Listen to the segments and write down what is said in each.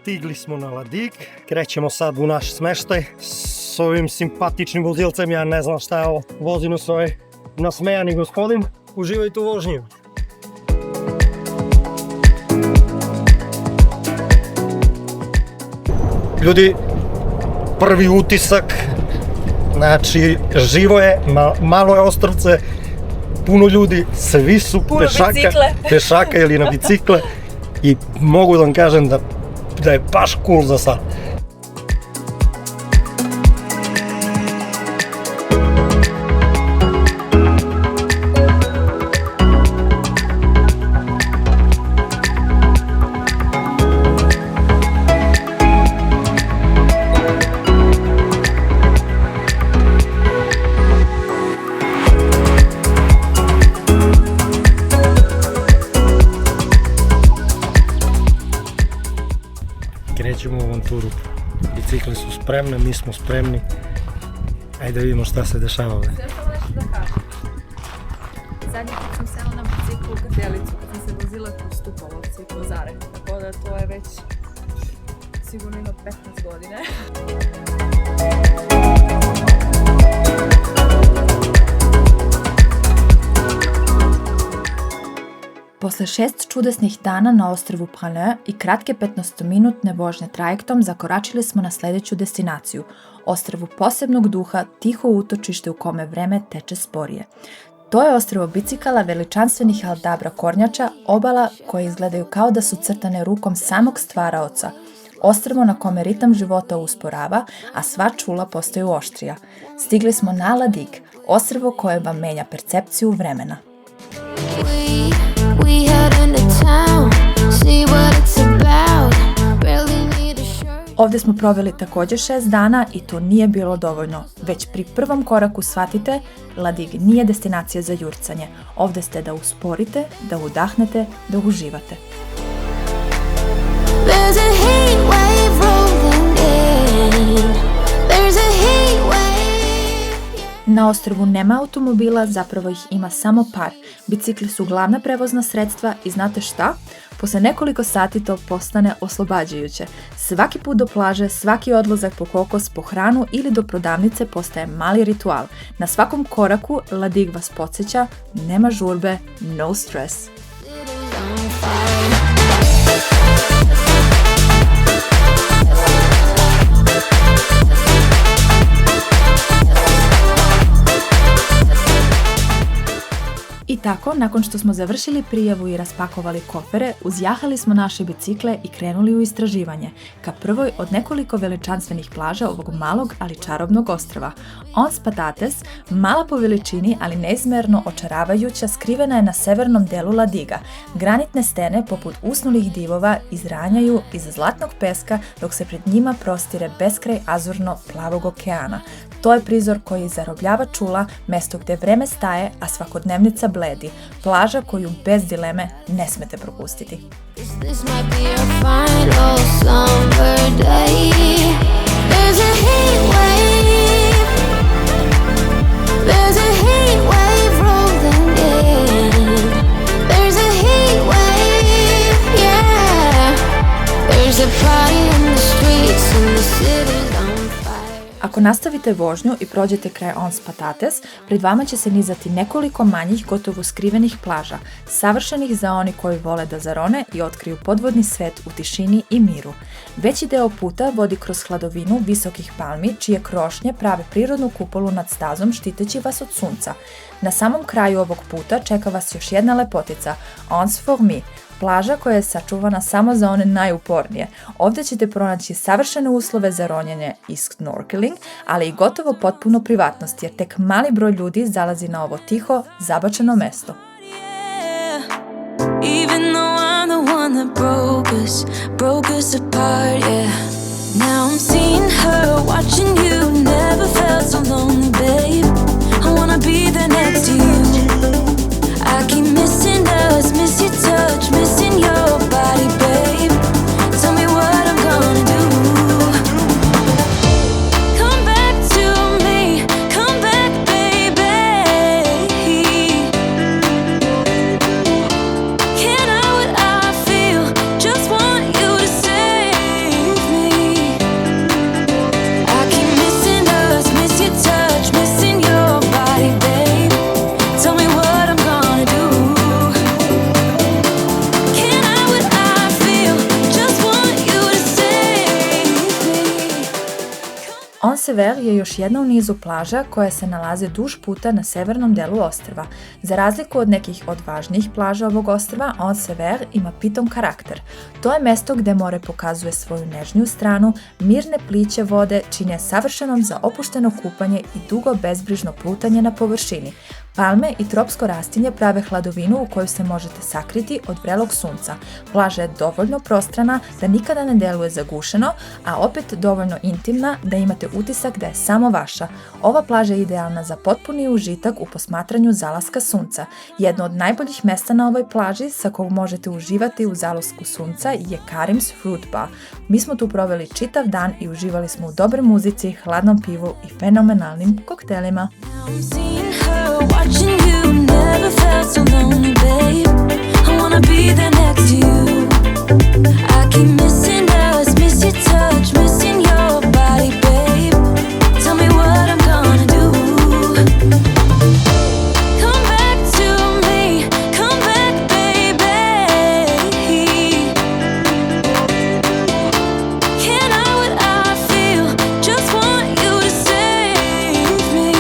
Stigli smo na Ladig, krećemo sad u naš smeštaj s ovim simpatičnim vozilcem, ja ne znam šta je ovo, vozi nas ovaj nasmejani gospodin, uživajte u vožnju. Ljudi, prvi utisak, znači živo je, malo je ostrvce, puno ljudi, svi su pešaka ili na bicikle i mogu da vam kažem da je baš cool za sad. Krećemo u avanturu, bicikle su spremne, mi smo spremni, ajde da vidimo šta se dešava ovdje. Sve to nešto da kažem. Zadnji put sam sela na biciklu u Kapelicu, kad sam se vozila kroz Stupolovce i Kozare, tako da to je već sigurno ima 15 godine. Posle 6 čudesnih dana na ostrvu Pralin i kratke 15-minutne vožnje trajektom zakoračili smo na sljedeću destinaciju, ostrvu posebnog duha, tiho utočište u kome vreme teče sporije. To je ostrvo bicikala veličanstvenih Aldabra kornjača, obala koje izgledaju kao da su crtane rukom samog stvaraoca, ostrvo na kome ritam života usporava, a sva čula postaju oštrija. Stigli smo na Ladig, ostrvo koje vam menja percepciju vremena. Ovdje smo proveli također 6 dana i to nije bilo dovoljno. Već pri prvom koraku shvatite, Ladig nije destinacija za jurcanje. Ovdje ste da usporite, da udahnete, da uživate. Na ostrvu nema automobila, zapravo ih ima samo par. Bicikli su glavna prevozna sredstva i znate šta? Posle nekoliko sati to postane oslobađajuće. Svaki put do plaže, svaki odlazak po kokos, po hranu ili do prodavnice postaje mali ritual. Na svakom koraku Ladig vas podsjeća, nema žurbe, no stress. I tako, nakon što smo završili prijavu i raspakovali kofere, uzjahali smo naše bicikle i krenuli u istraživanje, ka prvoj od nekoliko veličanstvenih plaža ovog malog, ali čarobnog ostrva. Ons Patates, mala po veličini, ali neizmerno očaravajuća, skrivena je na severnom delu Ladiga. Granitne stene, poput usnulih divova, izranjaju iz zlatnog peska, dok se pred njima prostire beskraj azurno-plavog okeana. To je prizor koji zarobljava čula, mesto gdje vreme staje, a svakodnevnica bledi. Plaža koju bez dileme ne smete propustiti. Ako nastavite vožnju i prođete kraj Ons Patates, pred vama će se nizati nekoliko manjih, gotovo skrivenih plaža, savršenih za oni koji vole da zarone i otkriju podvodni svet u tišini i miru. Veći deo puta vodi kroz hladovinu visokih palmi, čije krošnje prave prirodnu kupolu nad stazom štiteći vas od sunca. Na samom kraju ovog puta čeka vas još jedna lepotica, Ons Fourmi, plaža koja je sačuvana samo za one najupornije. Ovdje ćete pronaći savršene uslove za ronjenje i snorkeling, ali i gotovo potpuno privatnost, jer tek mali broj ljudi zalazi na ovo tiho, zabačeno mesto. Miss your touch, missing your body, babe. Tell me what I'm gonna do. Come back to me, come back, baby. Can't hide what I feel, just want you to say. Sever je još jedna u nizu plaža koja se nalaze duž puta na severnom delu ostrva. Za razliku od nekih od važnijih plaža ovog ostrva, On Sever ima pitom karakter. To je mesto gde more pokazuje svoju nežniju stranu, mirne pliće vode čine savršenom za opušteno kupanje i dugo bezbrižno plutanje na površini. Palme i tropsko rastinje prave hladovinu u koju se možete sakriti od vrelog sunca. Plaža je dovoljno prostrana da nikada ne deluje zagušeno, a opet dovoljno intimna da imate utisak da je samo vaša. Ova plaža je idealna za potpuni užitak u posmatranju zalaska sunca. Jedno od najboljih mesta na ovoj plaži sa kojom možete uživati u zalasku sunca je Karim's Fruit Bar. Mi smo tu proveli čitav dan i uživali smo u dobroj muzici, hladnom pivu i fenomenalnim koktelima. Watching you, never felt so lonely, babe. I wanna be there next to you. I keep missing us, miss your touch, missing your body, babe. Tell me what I'm gonna do. Come back to me, come back, baby. Can't hide what I feel, just want you to save me.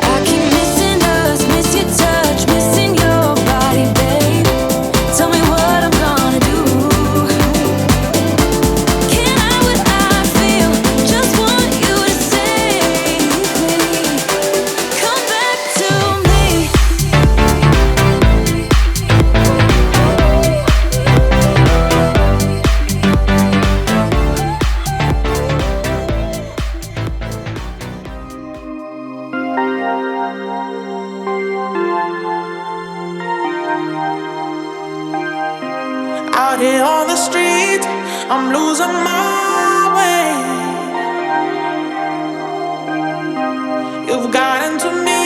I keep missing us, miss your touch, missing your body, babe. Tell me what I'm gonna do. Can't hide what I feel, just want you to save me. Come back to me. Out here on the street, I'm losing my way. You've gotten to me,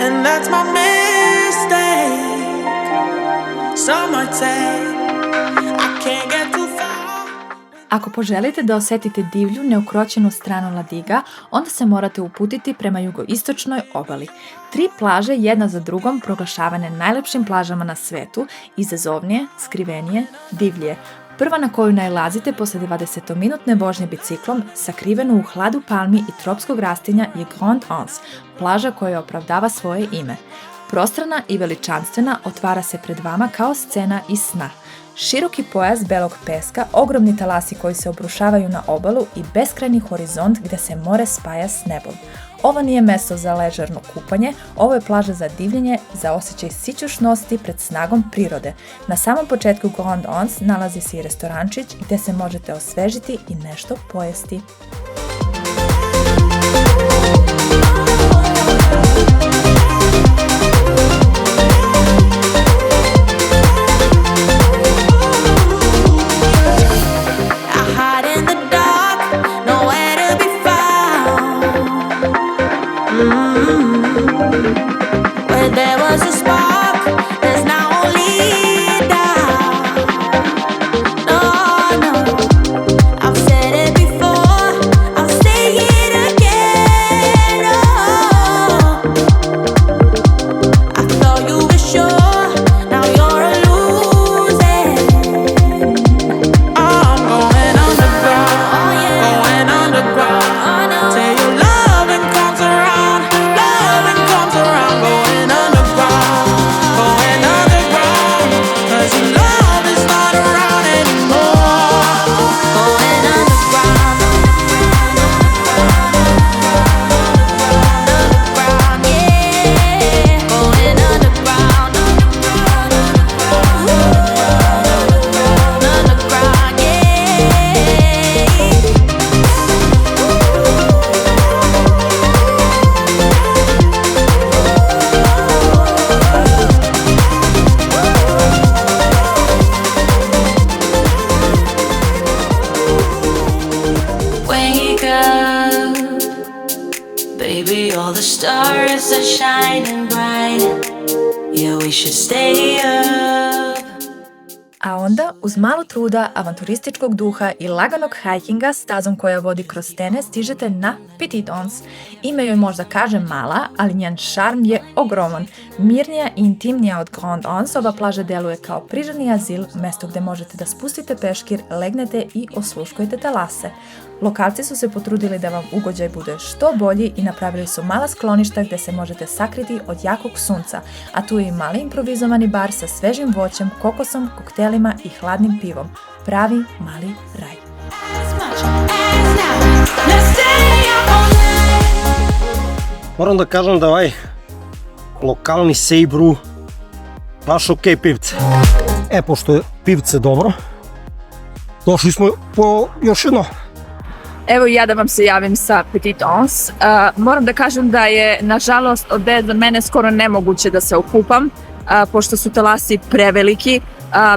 and that's my mistake. Some might say I can't get too far. Ako poželite da osetite divlju, neukročenu stranu Ladiga, onda se morate uputiti prema jugoistočnoj obali. 3 plaže jedna za drugom proglašavane najlepšim plažama na svetu, izazovnije, skrivenije, divlje. Prva na koju nailazite posle 20-minutne vožnje biciklom, sakrivenu u hladu palmi i tropskog rastinja, je Grande Anse, plaža koja opravdava svoje ime. Prostrana i veličanstvena otvara se pred vama kao scena iz sna. Široki pojas belog peska, ogromni talasi koji se obrušavaju na obalu i beskrajni horizont gde se more spaja s nebom. Ovo nije mesto za ležerno kupanje, ovo je plaža za divljenje, za osjećaj sićušnosti pred snagom prirode. Na samom početku Grande Anse nalazi se i restorančić gde se možete osvežiti i nešto pojesti. I hide in the dark, nowhere to be found. Where there was a spark, there's now only doubt. No, no, I've said it before, I'll say it again. Oh, I thought you were sure, now you're a losing. I'm going underground, going underground. Till your loving comes around, going underground, going underground. 'Cause your love is not around anymore. Going underground, underground, yeah. Going underground, underground, wake up, baby, all the stars are shining bright. Yeah, we should stay up A onda, uz malo truda, avanturističkog duha i laganog hajkinga stazom koja vodi kroz stene stižete na Petite Anse. Ime joj možda kaže mala, ali njen šarm je ogroman. Mirnija i intimnija od Grande Anse, ova plaža deluje kao prirodni azil, mesto gde možete da spustite peškir, legnete i osluškujete talase. Lokalci su se potrudili da vam ugođaj bude što bolji i napravili su mala skloništa gde se možete sakriti od jakog sunca, a tu je i mali improvizovani bar sa svežim voćem, kokosom, koktelima i hladnim pivom. Pravi mali raj. Moram da kažem da ovaj lokalni Sejbru baš ok pivce. Pošto je pivce dobro, došli smo po još jedno. Evo i ja da vam se javim sa Petite Anse. Moram da kažem da je, nažalost, ovde za mene skoro nemoguće da se okupam, pošto su talasi preveliki.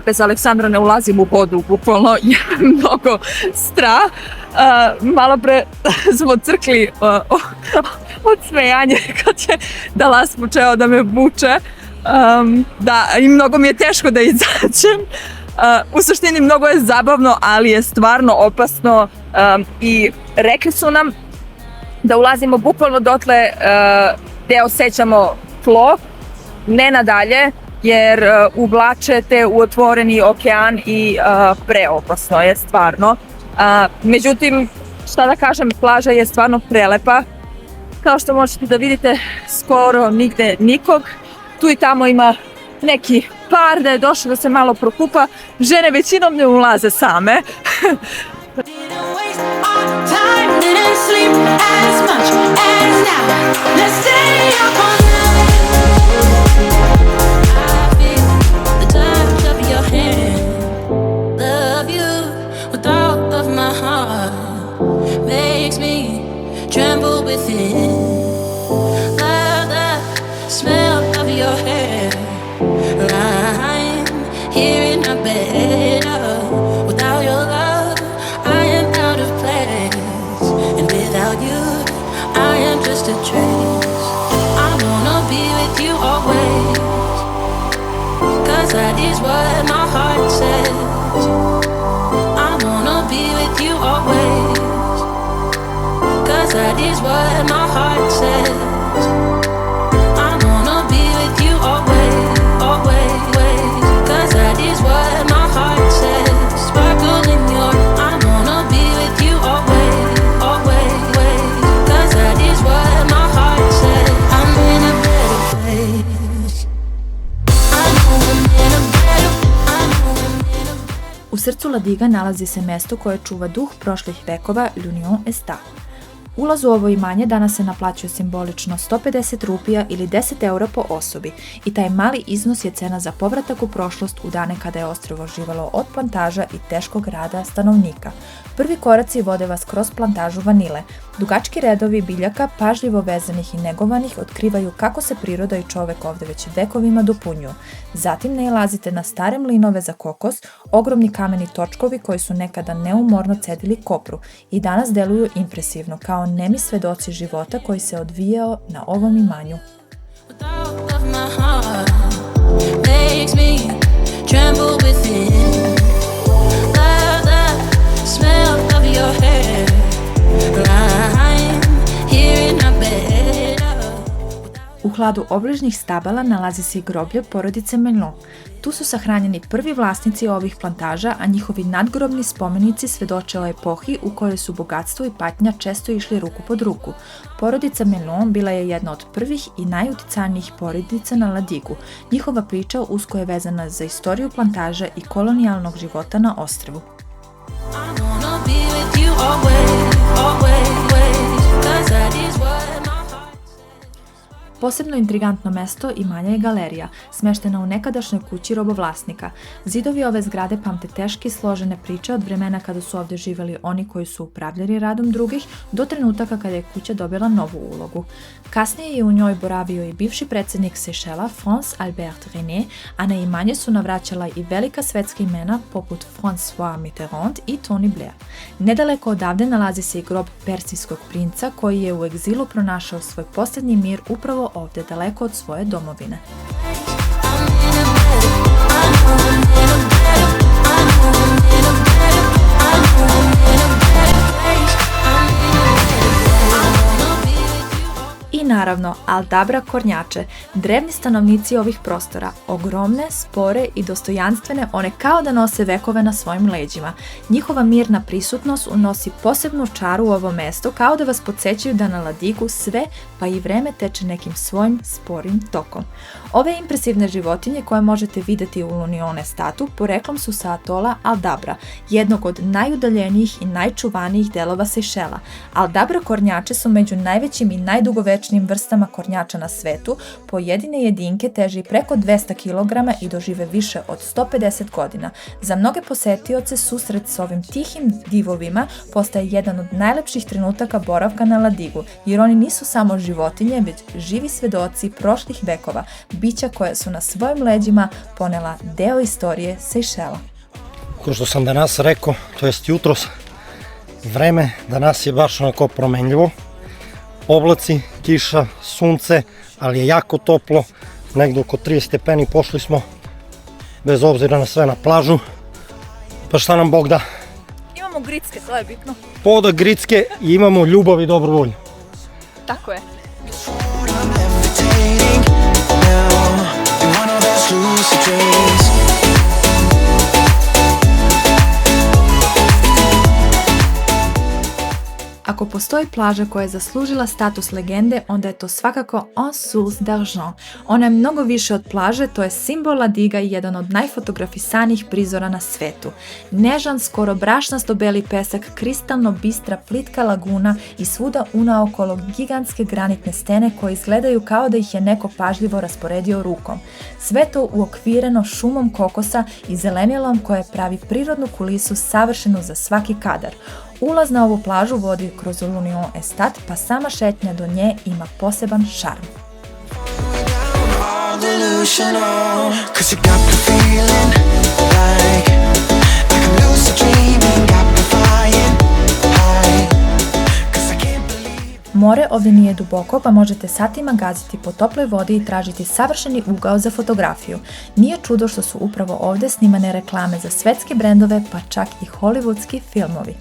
Bez Aleksandra ne ulazim u vodu, bukvalno je mnogo strah. Malo pre smo crkli od smejanja kad je talas počeo da me vuče. Da, i mnogo mi je teško da izađem. U suštini mnogo je zabavno, ali je stvarno opasno i rekli su nam da ulazimo bukvalno dotle gde osjećamo tlo, ne nadalje, jer uvlačete u otvoreni okean i preopasno je stvarno. Međutim, šta da kažem, plaža je stvarno prelepa. Kao što možete da vidite, skoro nigde nikog. Tu i tamo ima neki par da je došao da se malo prokupa. Žene većinom ne ulaze same. That is what my heart says. I wanna be with you always. 'Cause that is what my heart says. I wanna be with you always, always. 'Cause that is what my heart says. Sparkle in your, I wanna be with you always, always. 'Cause that is what my heart says. I'm in a better place. U srcu Ladiga nalazi se mesto koje čuva duh prošlih vekova, l'Union Estat. Ulaz u ovo imanje danas se naplaćuje simbolično 150 rupija ili 10 eura po osobi i taj mali iznos je cena za povratak u prošlost u dane kada je ostrvo živelo od plantaža i teškog rada stanovnika. Prvi koraci vode vas kroz plantažu vanile. Dugački redovi biljaka, pažljivo vezanih i negovanih, otkrivaju kako se priroda i čovek ovde već vekovima dopunjuju. Zatim nailazite na stare mlinove za kokos, ogromni kameni točkovi koji su nekada neumorno cedili kopru i danas deluju impresivno kao nemi svedoci života koji se odvijao na ovom imanju. U hladu obližnjih stabala nalazi se i groblje porodice Melon. Tu su sahranjeni prvi vlasnici ovih plantaža, a njihovi nadgrobni spomenici svedoče o epohi u kojoj su bogatstvo i patnja često išli ruku pod ruku. Porodica Melon bila je jedna od prvih i najuticajnijih porodica na Ladigu. Njihova priča usko je vezana za istoriju plantaža i kolonijalnog života na ostrvu. Posebno intrigantno mesto imanja je galerija, smeštena u nekadašnjoj kući robovlasnika. Zidovi ove zgrade pamte teške i složene priče od vremena kada su ovde živeli oni koji su upravljali radom drugih, do trenutaka kada je kuća dobila novu ulogu. Kasnije je u njoj boravio i bivši predsjednik Sejšela, Franz Albert René, a na imanje su navraćala i velika svetska imena poput François Mitterrand i Tony Blair. Nedaleko odavde nalazi se i grob persijskog princa koji je u egzilu pronašao svoj posljednji mir upravo ovde, daleko od svoje domovine. I naravno, Aldabra kornjače, drevni stanovnici ovih prostora, ogromne, spore i dostojanstvene, one kao da nose vekove na svojim leđima. Njihova mirna prisutnost unosi posebnu čaru u ovo mesto, kao da vas podsjećaju da na Ladigu sve, pa i vreme teče nekim svojim sporim tokom. Ove impresivne životinje koje možete vidjeti u L'Union Estatu poreklom su sa atola Aldabra, jednog od najudaljenijih i najčuvanijih delova Sejšela. Aldabra kornjače su među najvećim i najdugovečnijim vrstama kornjača na svetu, pojedine jedinke teži preko 200 kg i dožive više od 150 godina. Za mnoge posetioce susret s ovim tihim divovima postaje jedan od najlepših trenutaka boravka na Ladigu, jer oni nisu samo životinje, već živi svedoci prošlih vekova, bića koja su na svojim leđima ponela deo istorije Sejšela. Ko što sam danas rekao, to jest jutros, vreme danas je baš onako promenljivo. Oblaci, kiša, sunce, ali je jako toplo, negdje oko 30 stepeni pošli smo, bez obzira na sve, na plažu. Pa šta nam Bog da? Imamo gricke, to je bitno. Poda gricke i imamo ljubav i dobru volju. Tako je. Ako postoji plaža koja je zaslužila status legende, onda je to svakako En Source d'Argent. Ona je mnogo više od plaže, to je simbol Ladiga i jedan od najfotografisanijih prizora na svetu. Nežan, skoro brašnasto beli pesak, kristalno bistra plitka laguna i svuda unaokolo gigantske granitne stene koje izgledaju kao da ih je neko pažljivo rasporedio rukom. Sve to uokvireno šumom kokosa i zelenilom koje pravi prirodnu kulisu savršenu za svaki kadar. Ulaz na ovu plažu vodi kroz L'Union Estat, pa sama šetnja do nje ima poseban šarm. More ovdje nije duboko, pa možete satima gaziti po toploj vodi i tražiti savršeni ugao za fotografiju. Nije čudo što su upravo ovdje snimane reklame za svetske brendove, pa čak i hollywoodski filmovi.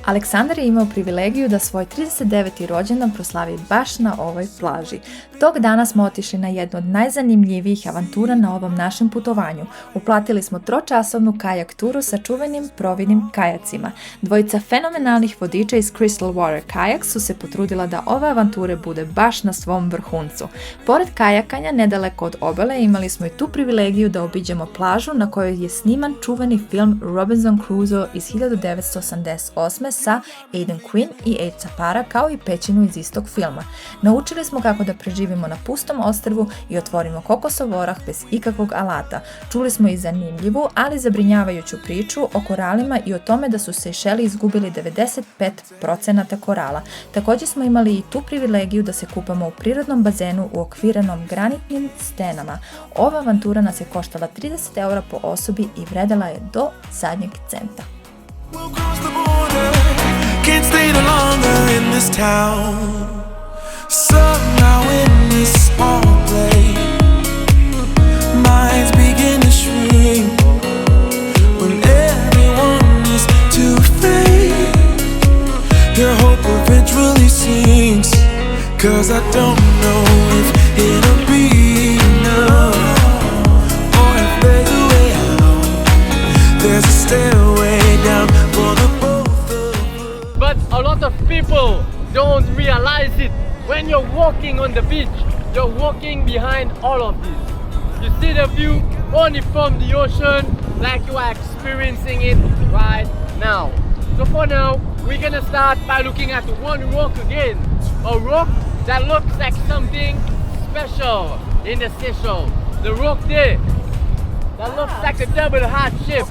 Aleksandar je imao privilegiju da svoj 39. rođendan proslavi baš na ovoj plaži. Tog dana smo otišli na jednu od najzanimljivijih avantura na ovom našem putovanju. Uplatili smo 3-časovnu kajak turu sa čuvenim providnim kajacima. Dvojica fenomenalnih vodiča iz Crystal Water Kajak su se potrudila da ove avanture bude baš na svom vrhuncu. Pored kajakanja, nedaleko od obale, imali smo i tu privilegiju da obiđemo plažu na kojoj je sniman čuveni film Robinson Crusoe iz 1988. sa Aidan Quinn i Abe Sapara, kao i pećinu iz istog filma. Naučili smo kako da preživimo na pustom ostrvu i otvorimo kokosov orah bez ikakvog alata. Čuli smo i zanimljivu, ali zabrinjavajuću priču o koralima i o tome da su Sejšeli izgubili 95% korala. Također smo imali i tu privilegiju da se kupamo u prirodnom bazenu uokvirenom granitnim stenama. Ova avantura nas je koštala 30 € po osobi i vredela je do zadnjeg centa. We'll cross the border, can't stay no longer in this town. Somehow in this small place, minds begin to shrink when everyone is too fake. Their hope eventually sinks, 'cause I don't know if it'll be enough, or if there's a way out. There's a stairway down for the both of us. But a lot of people don't realize it. When you're walking on the beach, you're walking behind all of this. You see the view only from the ocean, like you are experiencing it right now. So for now, we're gonna start by looking at one rock again. A rock that looks like something special in the Seychelles. The rock there, that looks like a double heart shape.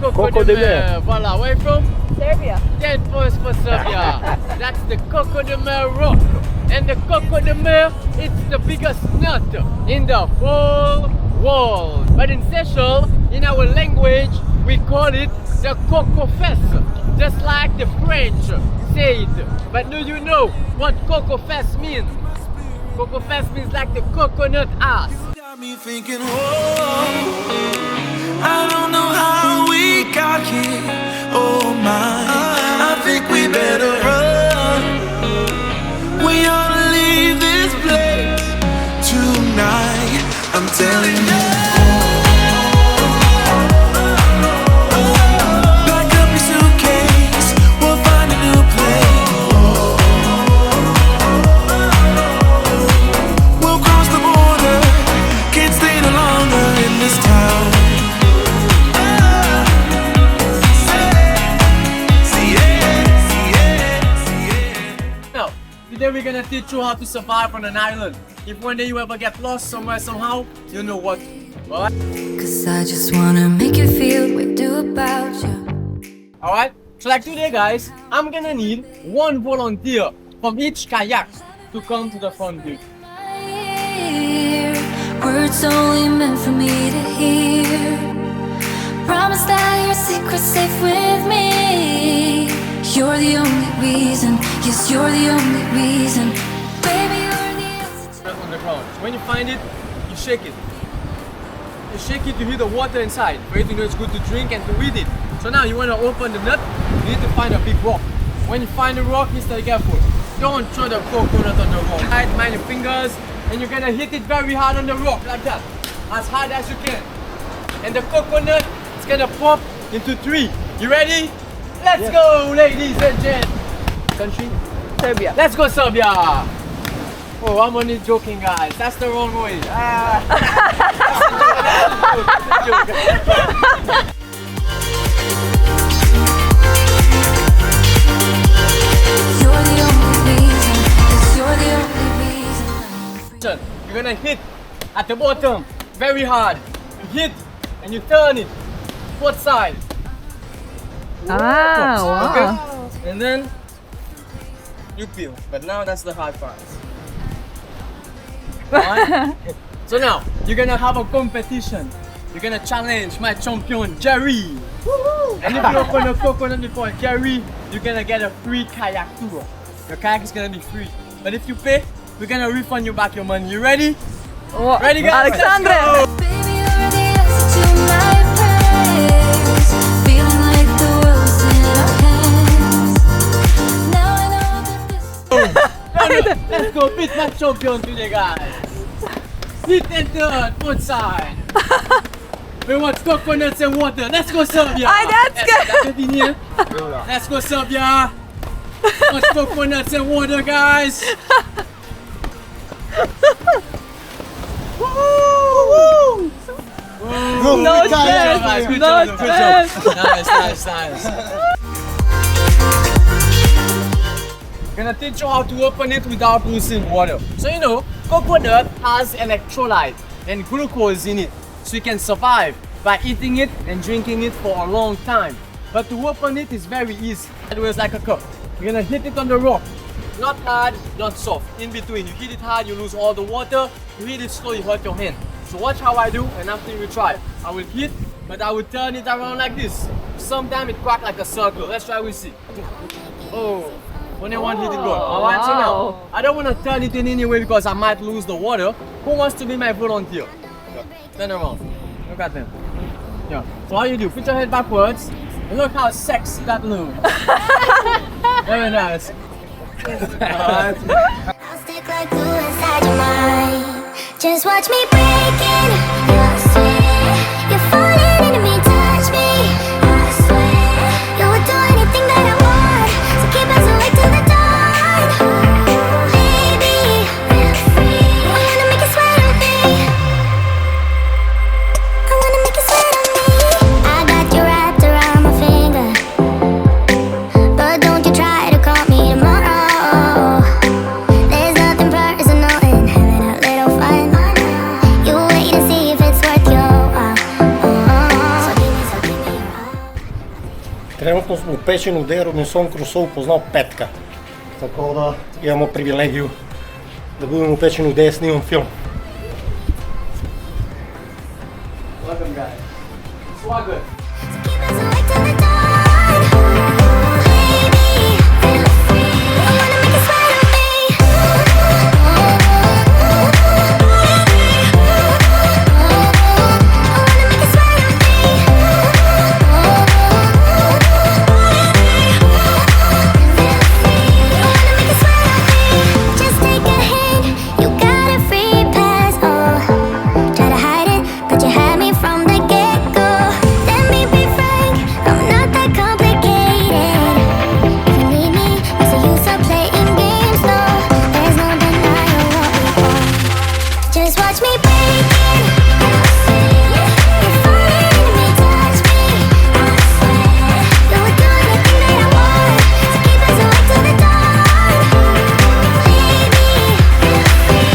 Coco de Mer. Voilà, where you from? Serbia. 10 points for Serbia. That's the Coco de Mer rock. And the Coco de Mer, it's the biggest nut in the whole world. But in Seychelles, in our language, we call it the Coco Fest, just like the French say it. But do you know what Coco Fest means? Coco Fest means like the coconut ass. Got me thinking, whoa, I don't know how we got here. Oh my, I think we better run. We ought to leave this place tonight. I'm telling you. Pack up your suitcase, we'll find a new place. We'll cross the border, can't stay no longer in this town. Now, today we're gonna teach you how to survive on an island. If one day you ever get lost somewhere somehow, you know what. Alright? Cause I just wanna make you feel what do about you. Alright? So like today guys, I'm gonna need one volunteer from each kayak to come to the front gate. Words only meant for me to hear. Promise that your secret's safe with me. You're the only reason, yes, you're the only reason. Baby, you're the answer. On the ground. So when you find it, you shake it. You shake it to hear the water inside, for you to know it's good to drink and to eat it. So now you want to open the nut, you need to find a big rock. When you find the rock, you stay careful. Don't throw the coconut on the rock. Mind your fingers, and you're gonna hit it very hard on the rock, like that. As hard as you can. And the coconut is gonna pop into 3. You ready? Let's go, ladies and gents. Country? Serbia. Let's go, Serbia! Oh, I'm only joking, guys. That's the wrong way. That's a joke. You're the only reason, yes, you're the only reason I'm free. You're gonna hit at the bottom very hard. You hit and you turn it both sides. Ah, wow. Okay? And then you peel. But now that's the hard part. Alright? So now you're gonna have a competition. You're gonna challenge my champion Jerry. And if you open a coconut before Jerry, you're gonna get a free kayak tour. Your kayak is gonna be free. But if you pay, we're gonna refund you back your money. You ready? Ready, guys? Alexandre! Let's go! Baby, you're the answer to my prayers. Feeling like the world's in our hands. Now I know that this. Let's go beat my champion today, guys. Hit and turn, both sides. We want coconuts and water. Let's go, Serbia. That's good. Let's go, Serbia. Want coconuts and water, guys. Woo! No Good job, chance. guys. Good No job. Good chance. job. Nice. Gonna teach you how to open it without losing water. So you know, coconut has electrolyte and glucose in it, so you can survive by eating it and drinking it for a long time. But to open it is very easy. It was like a cup. You're gonna hit it on the rock. Not hard, not soft. In between. You hit it hard, you lose all the water. You hit it slow, you hurt your hand. So watch how I do, and after you try. I will hit, but I will turn it around like this. Sometimes it crack like a circle. Let's try, we'll see. Oh, only one hit it good. Alright, so now, I don't want to turn it in any way because I might lose the water. Who wants to be my volunteer? Turn around. Look at them. Yeah. So how you do? Put your head backwards. And look how sexy that looks. Very nice. Alright. I'll stick like glue inside your mind. Just watch me breaking. You'll swear you're falling into me. Touch me. I swear you would do anything that I want. So keep us awake till the dawn. Baby, we're free. Trenutno smo u Pećinu gde je Robinson Crusoe upoznao Petka. Tako da imamo privilegiju da budemo u Pećinu gde je snimam film. Welcome, guys. Swagger. Keep us awake till the dawn. Baby, feel free. I wanna make it sweat on me. Just take a hint, you got a free pass. Oh, try to hide it, but you had me from the get-go. Let me be frank, I'm not that complicated. If you need me, what's the use of playing games? No, there's no denying what we want. Just watch me break it. You're falling into me, touch me. I swear, you would do anything that I want. So keep us awake till the dawn. Baby, feel free.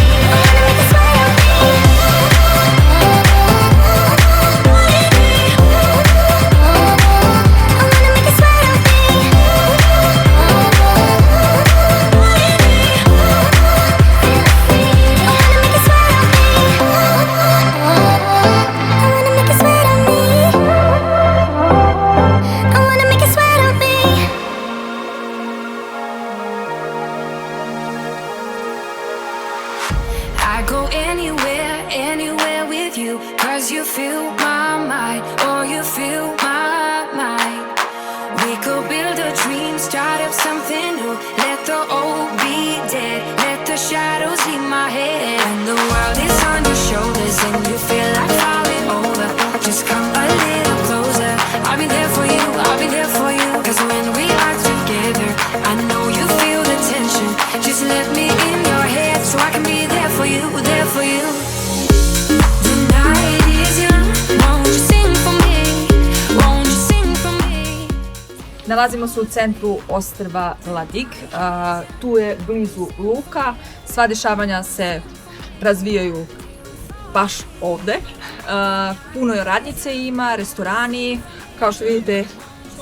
I wanna make it sweat on me. I go anywhere, anywhere with you, 'cause you fill my mind, or you fill my mind. We could build a dream, start up something new. Let the old be dead, let the shadows leave my head. And the world is on your shoulders and you feel like falling over. Just come a little closer, I'll be there for you, I'll be there for you. 'Cause when we are together, I know you feel the tension. Just let me in your head so I can be there for you, there for you. The night is young, won't you sing for me, won't you sing for me. Nalazimo se u centru ostrva Ladig, tu je blizu luka, sva dešavanja se razvijaju baš ovde. Puno radnjice ima, restorani, kao što vidite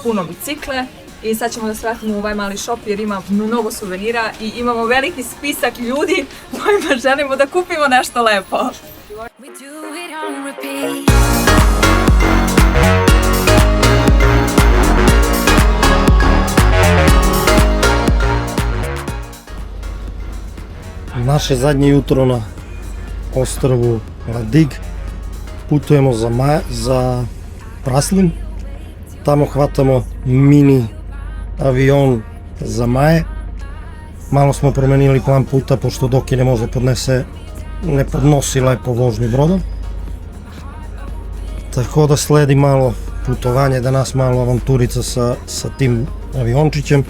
puno bicikle. I sad ćemo da svratimo u ovaj mali shop jer ima mnogo suvenira i imamo veliki spisak ljudi kojima želimo da kupimo nešto lepo. We do it on repeat. Naše zadnje jutro na ostrvu Ladig. Putujemo za Praslin. Tamo hvatamo mini avion za Maje. Malo smo promenili plan puta, pošto Doki ne može ne podnosi lepo vožnju brodom. Tako da sledi malo putovanje, da nas malo avanturica sa tim aviončićem.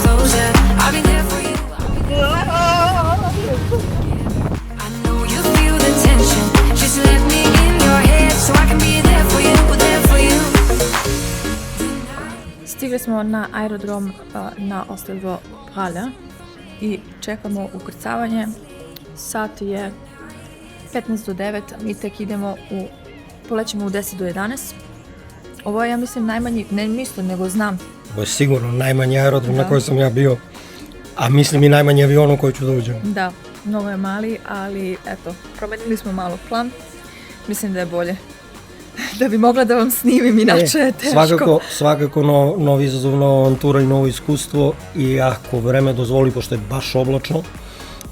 Closer, I'll be there for you. I know you feel the tension. Just let me in your head so I can be there for you, there for you. Stigli smo na aerodrom na ostrvo Pralja i čekamo ukrcavanje. Sat je 15 do 9, mi tek idemo polećemo u 10 do 11. Ovo je, ja mislim, najmanji, ne mislim, nego znam. Ovo je sigurno najmanji aerodrom na kojem sam ja bio, a mislim i najmanji avion u koji ću da uđem. Da, mnogo je mali, ali eto, promenili smo malo plan. Mislim da je bolje. Da bi mogla da vam snimim, inače je teško. Svakako novi izazov, nova avantura i novo iskustvo, i ako vreme dozvoli, pošto je baš oblačno,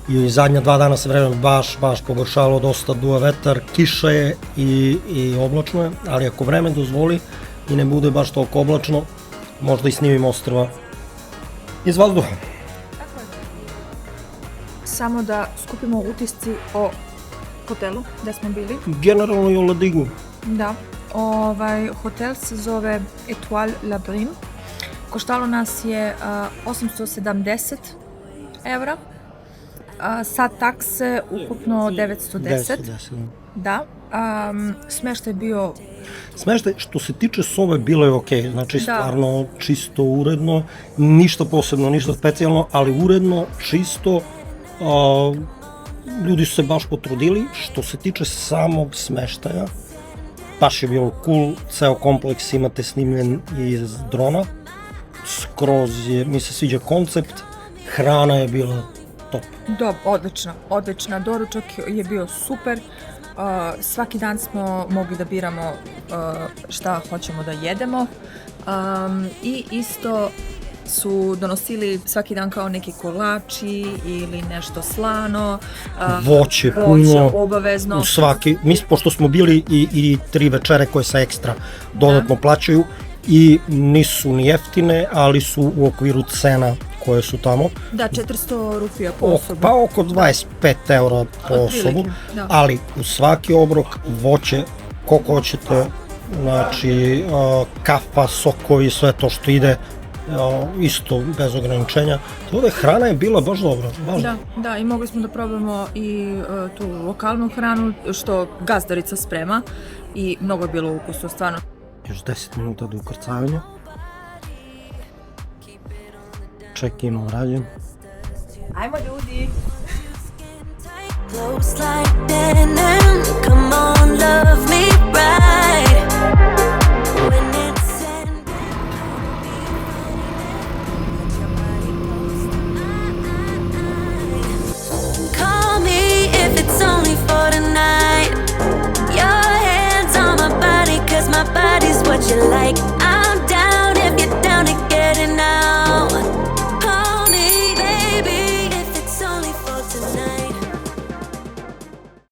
i zadnja 2 dana se vreme baš pogoršalo, dosta duva vetar, kiša je i oblačno je, ali ako vreme dozvoli i ne bude baš toliko oblačno, možda i snimimo ostrva iz vazduha. Samo da skupimo utisci o hotelu gde smo bili. Generalno i o Ladigu. Da, hotel se zove Etoile Labrin. Koštalo nas je 870 evra. Sad takse ukupno 910. Da. Smeštaj je bio... Smeštaj, što se tiče sobe, bilo je okej, znači stvarno čisto, uredno, ništa posebno, ništa specijalno, ali uredno, čisto, ljudi su se baš potrudili. Što se tiče samog smeštaja, baš je bilo cool, ceo kompleks imate snimljen iz drona, skroz je, mi se sviđa koncept, hrana je bila top. Da, odlična. Doručak je bio super. Svaki dan smo mogli da biramo šta hoćemo da jedemo. I isto su donosili svaki dan kao neki kolači ili nešto slano. Voće puno, obavezno. u svaki, mi pošto smo bili i 3 večere koje se ekstra dodatno plaćaju i nisu ni jeftine, ali su u okviru cena koje su tamo. Da, 400 rupija po osobu. Pa oko 25 eura po osobu, da. ali u svaki obrok voće, koliko hoćete, znači kafa, sokovi, sve to što ide, isto bez ograničenja. Ovdje hrana je bila baš dobra. Baš. Da, i mogli smo da probamo i tu lokalnu hranu što gazdarica sprema i mnogo je bilo ukusno, stvarno. Još 10 minuta do ukrcavanja. Check-in urađen. Ajmo ljudi! Close like denim.